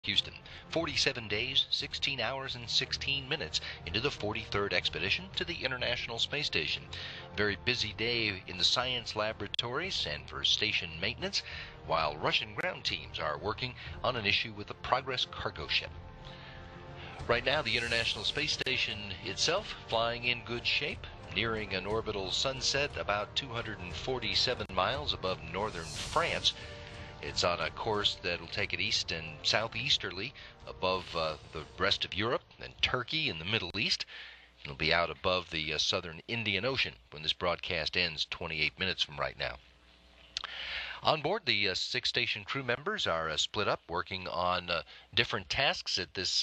Houston. 47 days, 16 hours, and 16 minutes into the 43rd expedition to the International Space Station. Very busy day in the science laboratories and for station maintenance, while Russian ground teams are working on an issue with the Progress cargo ship. Right now, the International Space Station itself flying in good shape, nearing an orbital sunset about 247 miles above northern France. It's on a course that'll take it east and southeasterly above the rest of Europe and Turkey and the Middle East. It'll be out above the southern Indian Ocean when this broadcast ends 28 minutes from right now. On board, the six-station crew members are split up, working on different tasks at this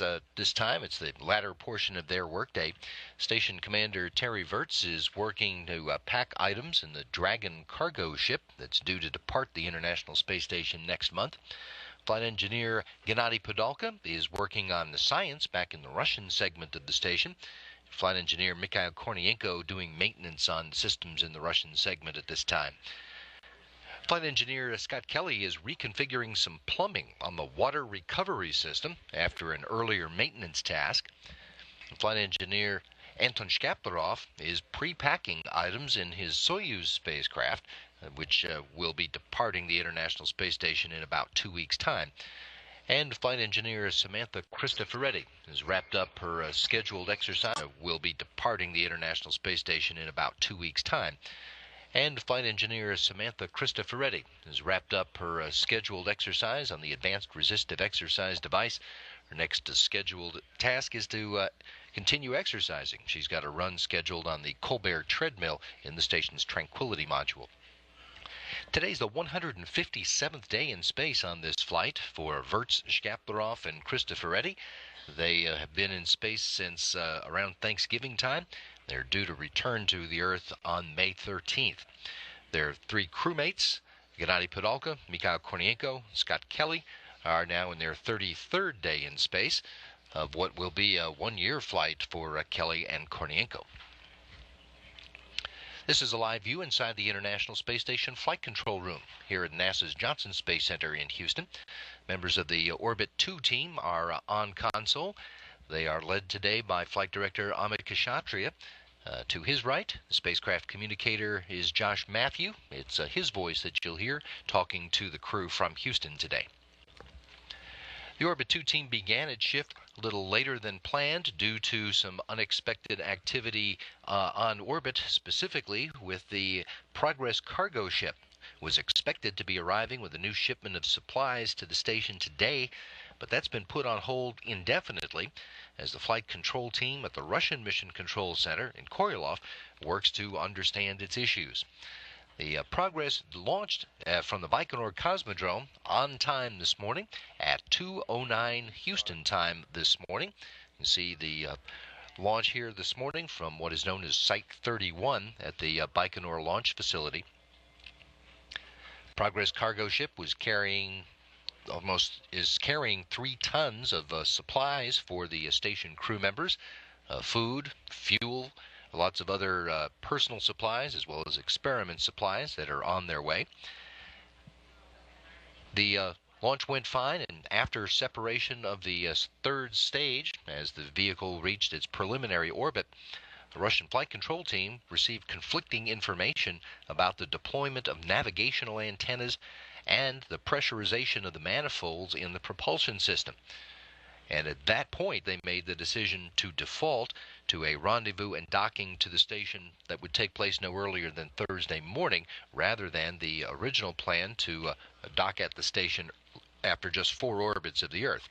time. It's the latter portion of their workday. Station Commander Terry Virts is working to pack items in the Dragon cargo ship that's due to depart the International Space Station next month. Flight engineer Gennady Podolka is working on the science back in the Russian segment of the station. Flight engineer Mikhail Kornienko doing maintenance on systems in the Russian segment at this time. Flight engineer Scott Kelly is reconfiguring some plumbing on the water recovery system after an earlier maintenance task. Flight engineer Anton Shkaplerov is pre-packing items in his Soyuz spacecraft, which will be departing the International Space Station in about 2 weeks' time. And flight engineer Samantha Cristoforetti has wrapped up her scheduled exercise. Will be departing the International Space Station in about 2 weeks' time. And flight engineer Samantha Cristoforetti has wrapped up her scheduled exercise on the Advanced Resistive Exercise device. Her next scheduled task is to continue exercising. She's got a run scheduled on the Colbert treadmill in the station's Tranquility module. Today's the 157th day in space on this flight for Virts, Shkaplerov, and Cristoforetti. They have been in space since around Thanksgiving time. They're due to return to the Earth on May 13th. Their three crewmates, Gennady Podolka, Mikhail Kornienko, Scott Kelly, are now in their 33rd day in space of what will be a one-year flight for Kelly and Kornienko. This is a live view inside the International Space Station Flight Control Room here at NASA's Johnson Space Center in Houston. Members of the Orbit 2 team are on console. They are led today by Flight Director Amit Kshatriya. To his right, the spacecraft communicator is Josh Matthew. It's his voice that you'll hear talking to the crew from Houston today. The Orbit 2 team began its shift a little later than planned due to some unexpected activity on orbit, specifically with the Progress cargo ship. Was expected to be arriving with a new shipment of supplies to the station today, but that's been put on hold indefinitely as the flight control team at the Russian Mission Control Center in Korolyov works to understand its issues. The Progress launched from the Baikonur Cosmodrome on time this morning at 2:09 Houston time this morning. You see the launch here this morning from what is known as Site 31 at the Baikonur launch facility. Progress cargo ship was carrying 3 tons of supplies for the station crew members, food, fuel, lots of other personal supplies as well as experiment supplies that are on their way. The launch went fine, and after separation of the third stage, as the vehicle reached its preliminary orbit, the Russian flight control team received conflicting information about the deployment of navigational antennas and the pressurization of the manifolds in the propulsion system. And at that point, they made the decision to default to a rendezvous and docking to the station that would take place no earlier than Thursday morning, rather than the original plan to dock at the station after just 4 orbits of the Earth.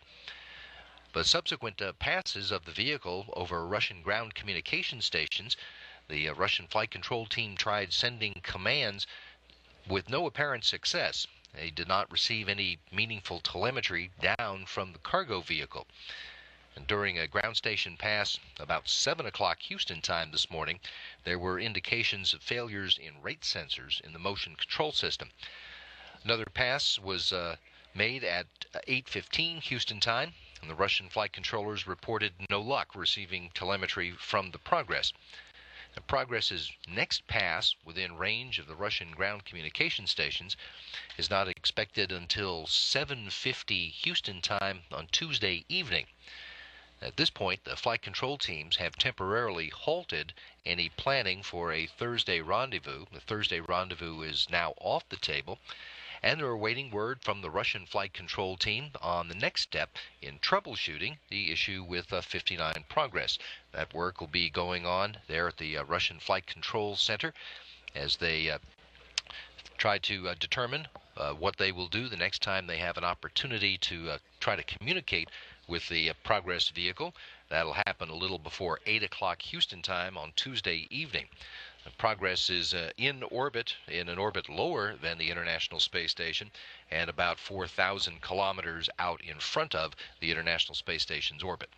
But subsequent passes of the vehicle over Russian ground communication stations, the Russian flight control team tried sending commands with no apparent success. They did not receive any meaningful telemetry down from the cargo vehicle. And during a ground station pass about 7 o'clock Houston time this morning, there were indications of failures in rate sensors in the motion control system. Another pass was made at 8:15 Houston time, and the Russian flight controllers reported no luck receiving telemetry from the Progress. Progress's next pass within range of the Russian ground communication stations is not expected until 7:50 Houston time on Tuesday evening. At this point, the flight control teams have temporarily halted any planning for a Thursday rendezvous. The Thursday rendezvous is now off the table, and they're awaiting word from the Russian flight control team on the next step in troubleshooting the issue with 59 Progress. That work will be going on there at the Russian Flight Control Center as they try to determine what they will do the next time they have an opportunity to try to communicate with the Progress vehicle. That'll happen a little before 8 o'clock Houston time on Tuesday evening. Progress is in orbit, in an orbit lower than the International Space Station, and about 4,000 kilometers out in front of the International Space Station's orbit.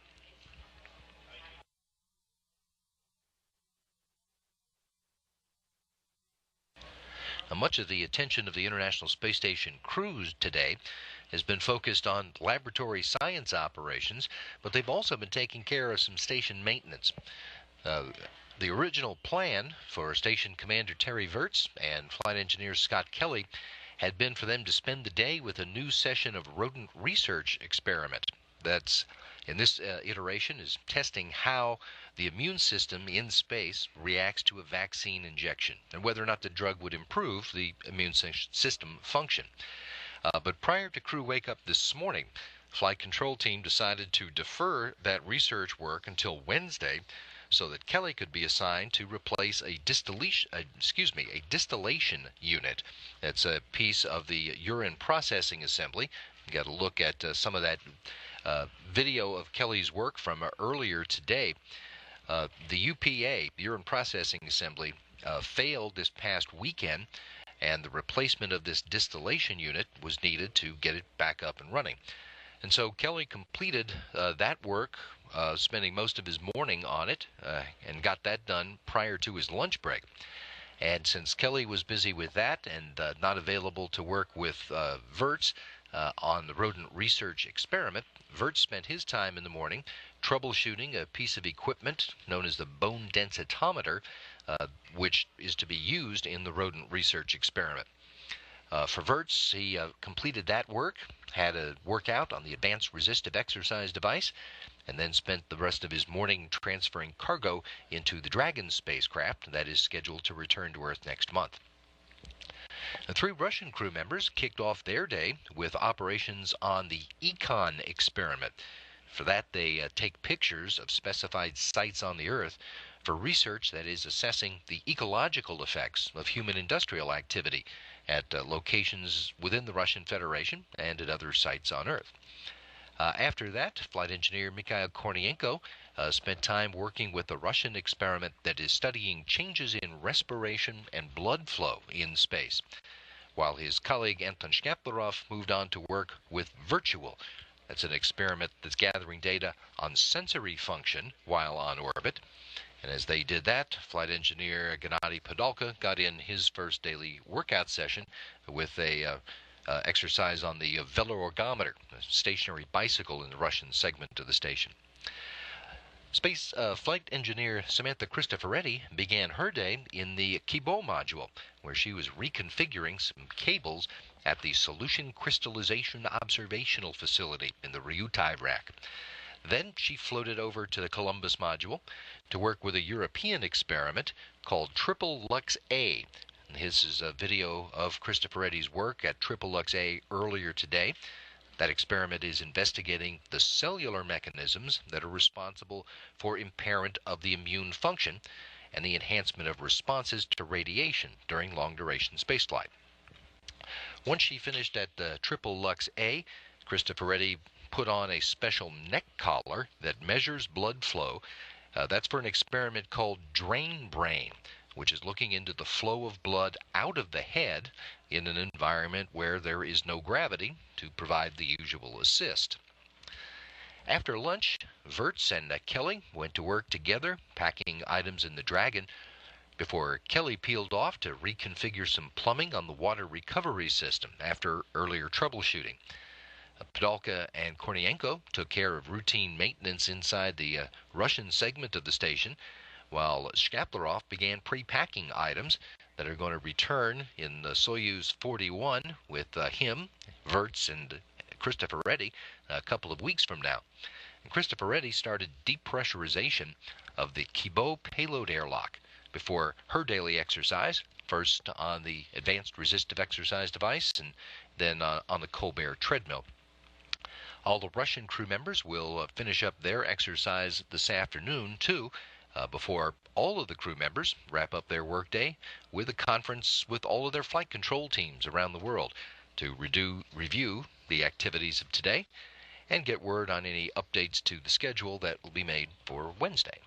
Now, much of the attention of the International Space Station crews today has been focused on laboratory science operations, but they've also been taking care of some station maintenance. The original plan for Station Commander Terry Virts and Flight Engineer Scott Kelly had been for them to spend the day with a new session of rodent research experiment. That's, in this iteration, is testing how the immune system in space reacts to a vaccine injection and whether or not the drug would improve the immune system function. But prior to crew wake-up this morning, the flight control team decided to defer that research work until Wednesday so that Kelly could be assigned to replace a distillation unit. That's a piece of the urine processing assembly. You got to look at some of that video of Kelly's work from earlier today. The UPA, urine processing assembly, failed this past weekend, and the replacement of this distillation unit was needed to get it back up and running. And so Kelly completed that work, spending most of his morning on it, and got that done prior to his lunch break. And since Kelly was busy with that and not available to work with Virts on the rodent research experiment, Virts spent his time in the morning troubleshooting a piece of equipment known as the bone densitometer, which is to be used in the rodent research experiment. For Virts, he completed that work, had a workout on the advanced resistive exercise device, and then spent the rest of his morning transferring cargo into the Dragon spacecraft that is scheduled to return to Earth next month. The 3 Russian crew members kicked off their day with operations on the Econ experiment. For that, they take pictures of specified sites on the Earth for research that is assessing the ecological effects of human industrial activity at locations within the Russian Federation and at other sites on Earth. After that, flight engineer Mikhail Kornienko spent time working with the Russian experiment that is studying changes in respiration and blood flow in space, while his colleague Anton Shkaplerov moved on to work with Virtual. That's an experiment that's gathering data on sensory function while on orbit. And as they did that, flight engineer Gennady Podolka got in his first daily workout session with a exercise on the veloergometer, a stationary bicycle in the Russian segment of the station. Space flight engineer Samantha Cristoforetti began her day in the Kibo module, where she was reconfiguring some cables at the Solution Crystallization Observational Facility in the Ryutai rack. Then she floated over to the Columbus module to work with a European experiment called Triple Lux A. And this is a video of Cristoforetti's work at Triple Lux A earlier today. That experiment is investigating the cellular mechanisms that are responsible for impairment of the immune function and the enhancement of responses to radiation during long-duration spaceflight. Once she finished at Triple Lux A, Cristoforetti put on a special neck collar that measures blood flow. That's for an experiment called Drain Brain, which is looking into the flow of blood out of the head in an environment where there is no gravity to provide the usual assist. After lunch, Virts and Kelly went to work together, packing items in the Dragon, before Kelly peeled off to reconfigure some plumbing on the water recovery system after earlier troubleshooting. Podolka and Kornienko took care of routine maintenance inside the Russian segment of the station, while Shkaplerov began pre-packing items that are going to return in the Soyuz 41 with him, Wirtz, and Christopher Reddy a couple of weeks from now. And Christopher Reddy started depressurization of the Kibo payload airlock before her daily exercise, first on the advanced resistive exercise device and then on the Colbert treadmill. All the Russian crew members will finish up their exercise this afternoon, too, before all of the crew members wrap up their workday with a conference with all of their flight control teams around the world to review the activities of today and get word on any updates to the schedule that will be made for Wednesday.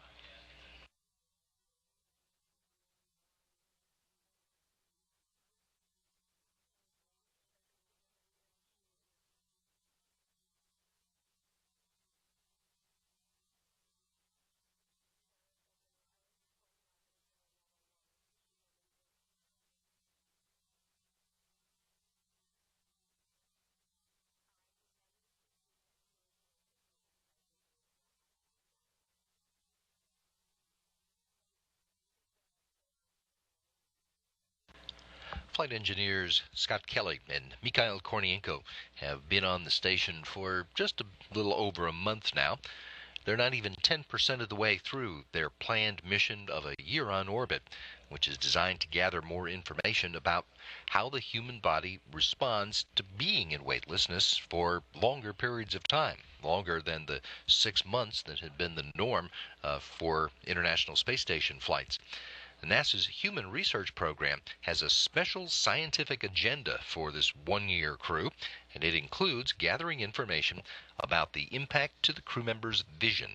Flight engineers Scott Kelly and Mikhail Kornienko have been on the station for just a little over a month now. They're not even 10% of the way through their planned mission of a year on orbit, which is designed to gather more information about how the human body responds to being in weightlessness for longer periods of time, longer than the 6 months that had been the norm for International Space Station flights. NASA's Human Research Program has a special scientific agenda for this one-year crew, and it includes gathering information about the impact to the crew members' vision.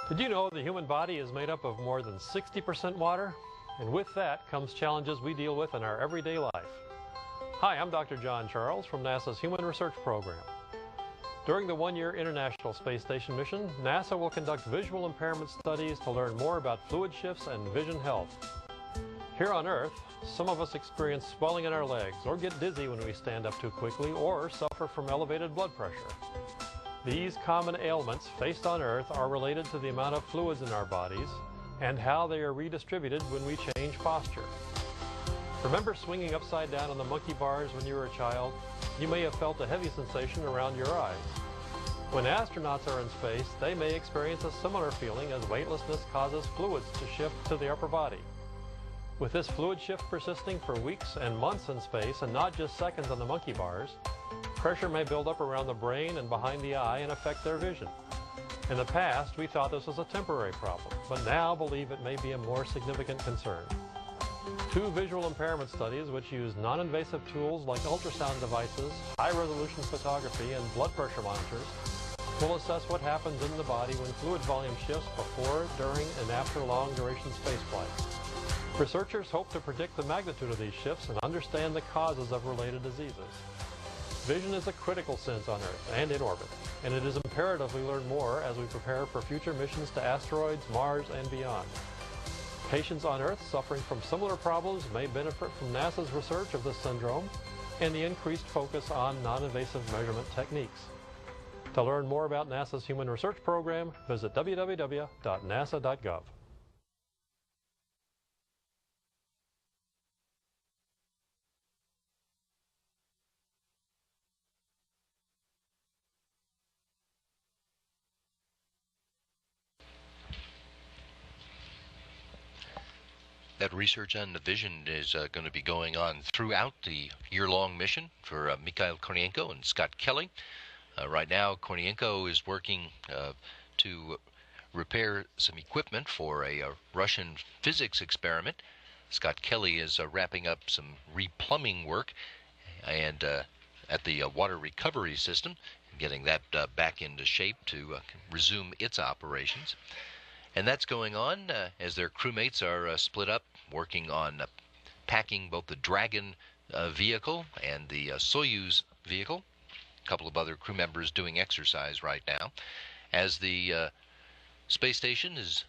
Did you know the human body is made up of more than 60% water? And with that comes challenges we deal with in our everyday life. Hi, I'm Dr. John Charles from NASA's Human Research Program. During the one-year International Space Station mission, NASA will conduct visual impairment studies to learn more about fluid shifts and vision health. Here on Earth, some of us experience swelling in our legs or get dizzy when we stand up too quickly or suffer from elevated blood pressure. These common ailments faced on Earth are related to the amount of fluids in our bodies and how they are redistributed when we change posture. Remember swinging upside down on the monkey bars when you were a child? You may have felt a heavy sensation around your eyes. When astronauts are in space, they may experience a similar feeling as weightlessness causes fluids to shift to the upper body. With this fluid shift persisting for weeks and months in space and not just seconds on the monkey bars, pressure may build up around the brain and behind the eye and affect their vision. In the past, we thought this was a temporary problem, but now believe it may be a more significant concern. 2 visual impairment studies, which use non-invasive tools like ultrasound devices, high-resolution photography, and blood pressure monitors, will assess what happens in the body when fluid volume shifts before, during, and after long-duration spaceflight. Researchers hope to predict the magnitude of these shifts and understand the causes of related diseases. Vision is a critical sense on Earth and in orbit, and it is imperative we learn more as we prepare for future missions to asteroids, Mars, and beyond. Patients on Earth suffering from similar problems may benefit from NASA's research of this syndrome and the increased focus on non-invasive measurement techniques. To learn more about NASA's Human Research Program, visit www.nasa.gov. That research on the vision is going to be going on throughout the year-long mission for Mikhail Kornienko and Scott Kelly. Right now, Kornienko is working to repair some equipment for a Russian physics experiment. Scott Kelly is wrapping up some replumbing work and at the water recovery system, getting that back into shape to resume its operations. And that's going on as their crewmates are split up, working on packing both the Dragon vehicle and the Soyuz vehicle. A couple of other crew members doing exercise right now. As the space station is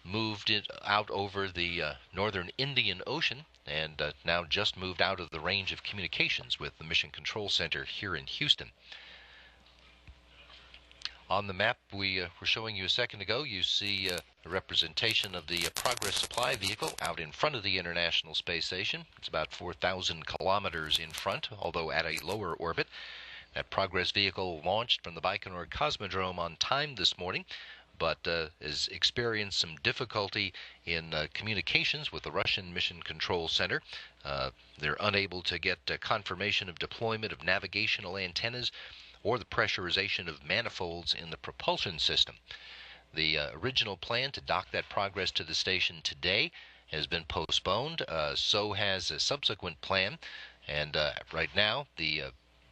moved it out over the northern Indian Ocean and now just moved out of the range of communications with the Mission Control Center here in Houston. On the map we were showing you a second ago, you see a representation of the Progress supply vehicle out in front of the International Space Station. It's about 4,000 kilometers in front, although at a lower orbit. That Progress vehicle launched from the Baikonur Cosmodrome on time this morning, but has experienced some difficulty in communications with the Russian Mission Control Center. They're unable to get confirmation of deployment of navigational antennas or the pressurization of manifolds in the propulsion system. The original plan to dock that Progress to the station today has been postponed. So has a subsequent plan, and right now the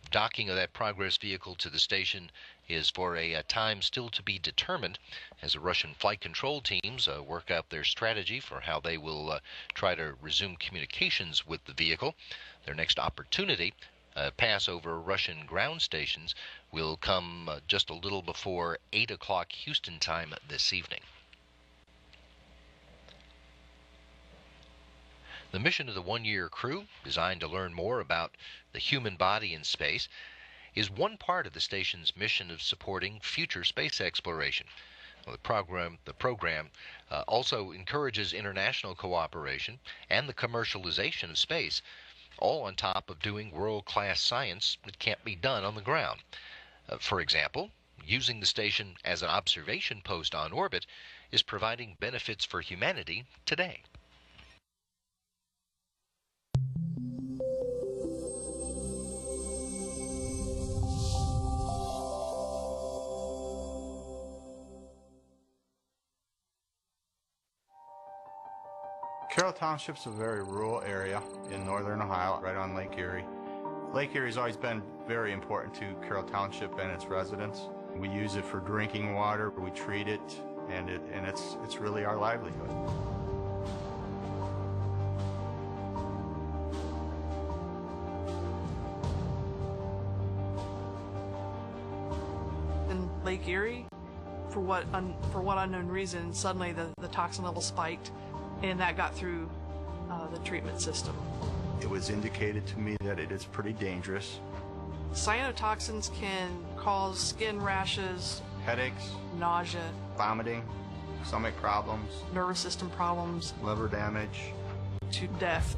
docking of that Progress vehicle to the station is for a time still to be determined as the Russian flight control teams work out their strategy for how they will try to resume communications with the vehicle. Their next opportunity pass over Russian ground stations will come just a little before 8 o'clock Houston time this evening. The mission of the one-year crew, designed to learn more about the human body in space, is one part of the station's mission of supporting future space exploration. The program also encourages international cooperation and the commercialization of space, all on top of doing world-class science that can't be done on the ground. For example, using the station as an observation post on orbit is providing benefits for humanity today. Carroll Township's a very rural area in northern Ohio, right on Lake Erie. Lake Erie has always been very important to Carroll Township and its residents. We use it for drinking water, we treat it, and it's really our livelihood. In Lake Erie, for what unknown reason, suddenly the toxin level spiked, and that got through the treatment system. It was indicated to me that it is pretty dangerous. Cyanotoxins can cause skin rashes, Headaches, nausea, vomiting, stomach problems, nervous system problems, liver damage. to death.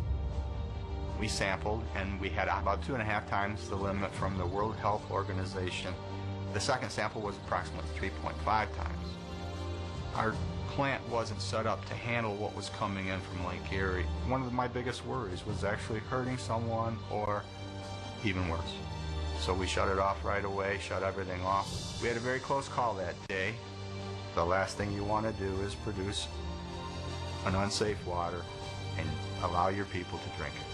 We sampled, and we had about 2.5 times the limit from the World Health Organization. The second sample was approximately 3.5 times. Our plant wasn't set up to handle what was coming in from Lake Erie. One of my biggest worries was actually hurting someone or even worse. So we shut it off right away, shut everything off. We had a very close call that day. The last thing you want to do is produce an unsafe water and allow your people to drink it.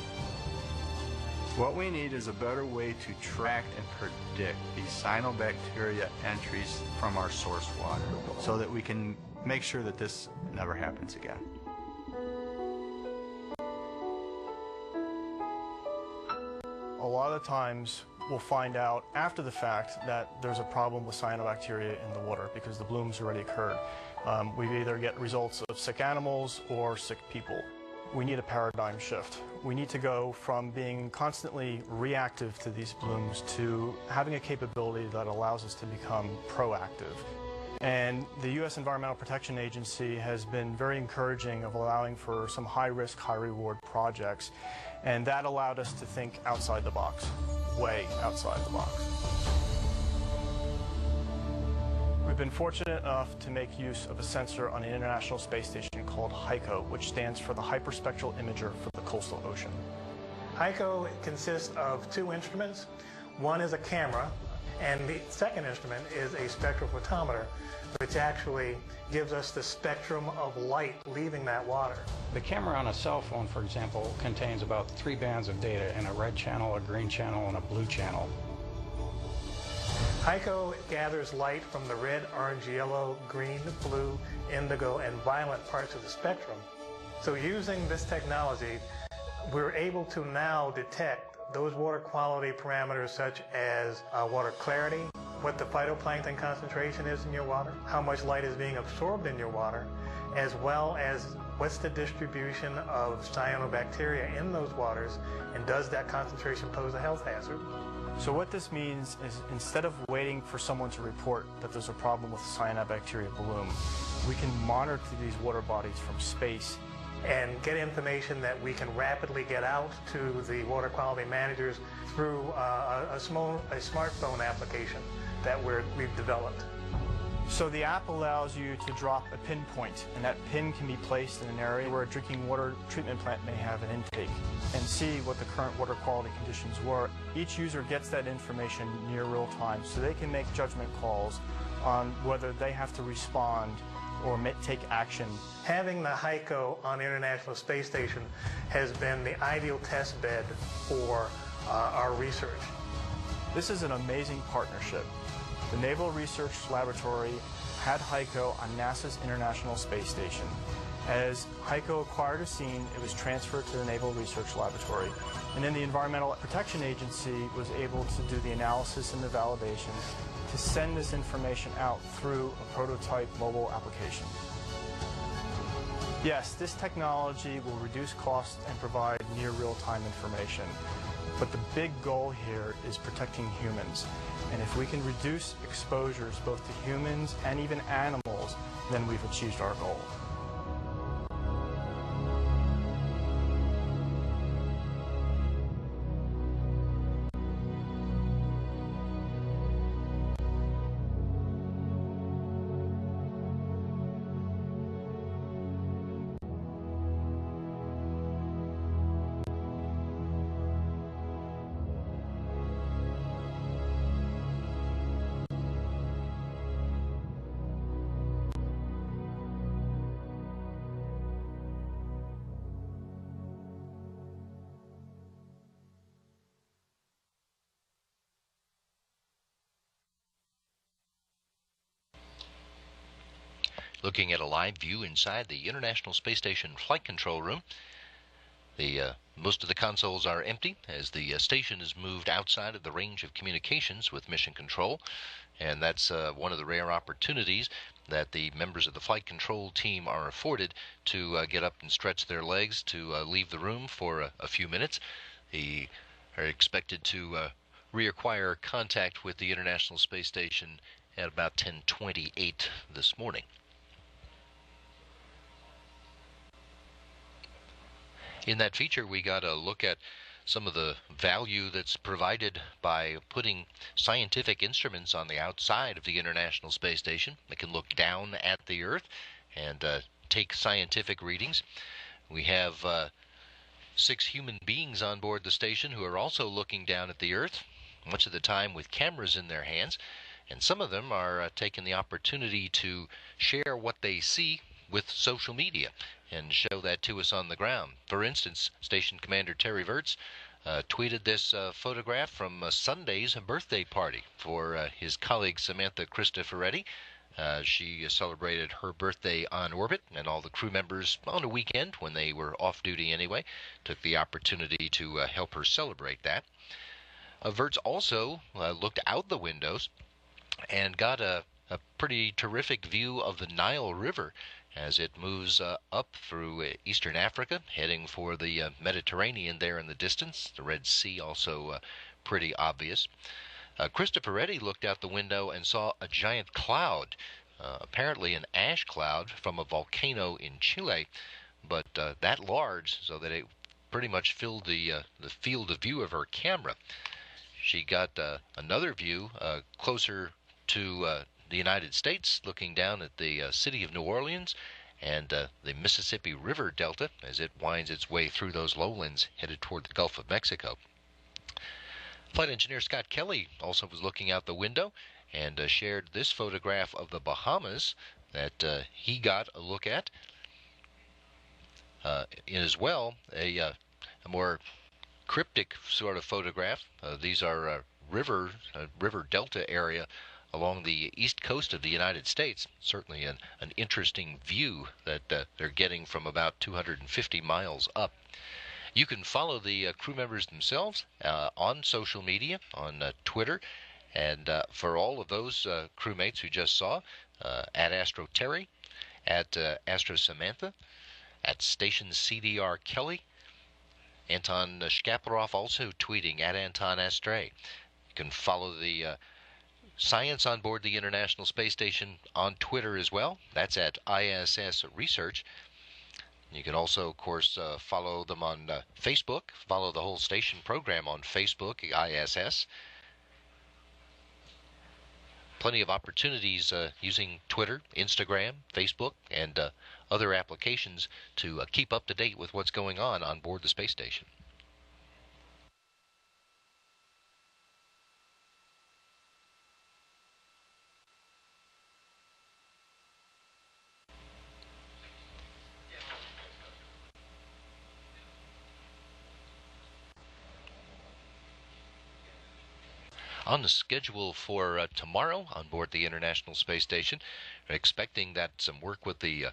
What we need is a better way to track and predict these cyanobacteria entries from our source water so that we can make sure that this never happens again. A lot of times we'll find out after the fact that there's a problem with cyanobacteria in the water because the bloom's already occurred. We either get results of sick animals or sick people. We need a paradigm shift. We need to go from being constantly reactive to these blooms to having a capability that allows us to become proactive. And the U.S. Environmental Protection Agency has been very encouraging of allowing for some high-risk, high-reward projects. And that allowed us to think outside the box, way outside the box. We've been fortunate enough to make use of a sensor on the International Space Station called HICO, which stands for the Hyperspectral Imager for the Coastal Ocean. HICO consists of 2 instruments. One is a camera, and the second instrument is a spectrophotometer, which actually gives us the spectrum of light leaving that water. The camera on a cell phone, for example, contains about 3 bands of data in a red channel, a green channel, and a blue channel. HICO gathers light from the red, orange, yellow, green, blue, indigo, and violet parts of the spectrum. So using this technology, we're able to now detect those water quality parameters such as water clarity, what the phytoplankton concentration is in your water, how much light is being absorbed in your water, as well as what's the distribution of cyanobacteria in those waters, and does that concentration pose a health hazard? So what this means is instead of waiting for someone to report that there's a problem with cyanobacteria bloom, we can monitor these water bodies from space and get information that we can rapidly get out to the water quality managers through a smartphone application that we've developed. So the app allows you to drop a pinpoint, and that pin can be placed in an area where a drinking water treatment plant may have an intake, and see what the current water quality conditions were. Each user gets that information near real time, so they can make judgment calls on whether they have to respond or take action. Having the HYCO on the International Space Station has been the ideal test bed for our research. This is an amazing partnership. The Naval Research Laboratory had HYCO on NASA's International Space Station. As HYCO acquired a scene, it was transferred to the Naval Research Laboratory, and then the Environmental Protection Agency was able to do the analysis and the validation to send this information out through a prototype mobile application. Yes, this technology will reduce costs and provide near real-time information, but the big goal here is protecting humans. And if we can reduce exposures both to humans and even animals, then we've achieved our goal. Looking at a live view inside the International Space Station Flight Control Room. Most of the consoles are empty as the station is moved outside of the range of communications with Mission Control, and that's one of the rare opportunities that the members of the flight control team are afforded to get up and stretch their legs to leave the room for a few minutes. They are expected to reacquire contact with the International Space Station at about 10:28 this morning. In that feature, we got a look at some of the value that's provided by putting scientific instruments on the outside of the International Space Station that can look down at the Earth and take scientific readings. We have 6 human beings on board the station who are also looking down at the Earth, much of the time with cameras in their hands, and some of them are taking the opportunity to share what they see with social media and show that to us on the ground. For instance, Station Commander Terry Virts tweeted this photograph from Sunday's birthday party for his colleague Samantha Cristoforetti. She celebrated her birthday on orbit, and all the crew members on a weekend when they were off duty anyway took the opportunity to help her celebrate that. Virts also looked out the windows and got a pretty terrific view of the Nile River as it moves up through eastern Africa, heading for the Mediterranean there in the distance. The Red Sea also pretty obvious. Cristoforetti looked out the window and saw a giant cloud, apparently an ash cloud from a volcano in Chile, but that large so that it pretty much filled the field of view of her camera. She got another view closer to the United States, looking down at the city of New Orleans and the Mississippi River Delta as it winds its way through those lowlands headed toward the Gulf of Mexico. Flight engineer Scott Kelly also was looking out the window and shared this photograph of the Bahamas that he got a look at. As well, a more cryptic sort of photograph. These are river delta area along the east coast of the United States. Certainly an interesting view that they're getting from about 250 miles up. You can follow the crew members themselves on social media, on Twitter, And for all of those crewmates who just saw, at Astro Terry, at Astro Samantha, at Station CDR Kelly, Anton Shkaparov also tweeting at Anton Astray. You can follow the science on board the International Space Station on Twitter as well. That's at ISS Research. You can also, of course, follow them on Facebook. Follow the whole station program on Facebook, ISS. Plenty of opportunities using Twitter, Instagram, Facebook, and other applications to keep up to date with what's going on board the space station. On the schedule for tomorrow on board the International Space Station, we're expecting that some work with the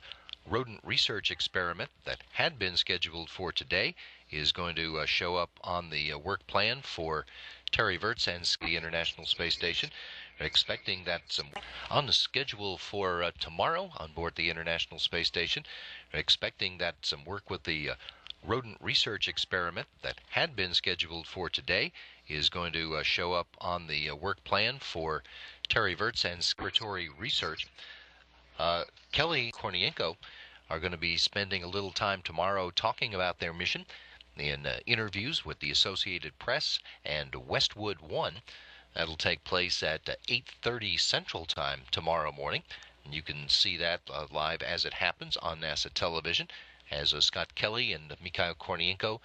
rodent research experiment that had been scheduled for today is going to show up on the work plan for Terry Virts and the International Space Station. We're expecting that some on the schedule for tomorrow on board the International Space Station. We're expecting that some work with the rodent research experiment that had been scheduled for today is going to show up on the work plan for Terry Virts and Secretary Research. Kelly Kornienko are going to be spending a little time tomorrow talking about their mission in interviews with the Associated Press and Westwood One. That'll take place at 8:30 Central Time tomorrow morning. And you can see that live as it happens on NASA television as Scott Kelly and Mikhail Kornienko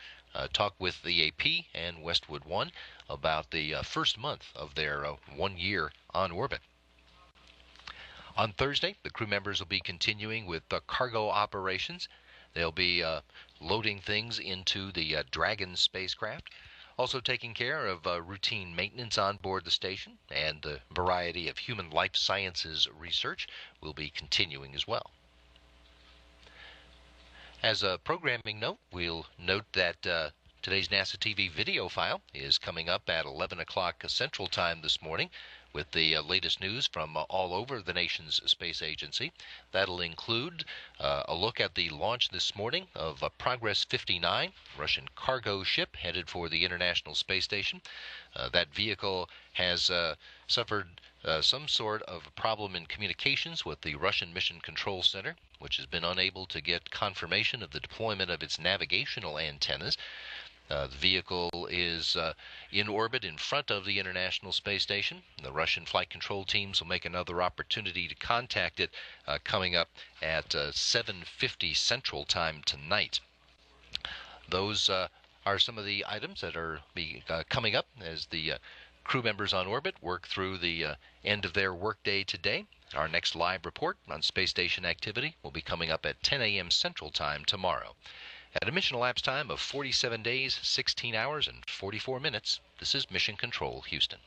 talk with the AP and Westwood One about the first month of their 1 year on orbit. On Thursday, the crew members will be continuing with cargo operations. They'll be loading things into the Dragon spacecraft, also taking care of routine maintenance on board the station, and the variety of human life sciences research will be continuing as well. As a programming note, we'll note that today's NASA TV video file is coming up at 11 o'clock Central Time this morning with the latest news from all over the nation's space agency. That'll include a look at the launch this morning of Progress 59, Russian cargo ship headed for the International Space Station. That vehicle has suffered some sort of problem in communications with the Russian Mission Control Center, which has been unable to get confirmation of the deployment of its navigational antennas. The vehicle is in orbit in front of the International Space Station. The Russian flight control teams will make another opportunity to contact it coming up at 7:50 Central Time tonight. Those are some of the items that are coming up as the crew members on orbit work through the end of their workday today. Our next live report on space station activity will be coming up at 10 a.m. Central Time tomorrow. At a mission elapsed time of 47 days, 16 hours, and 44 minutes, this is Mission Control, Houston.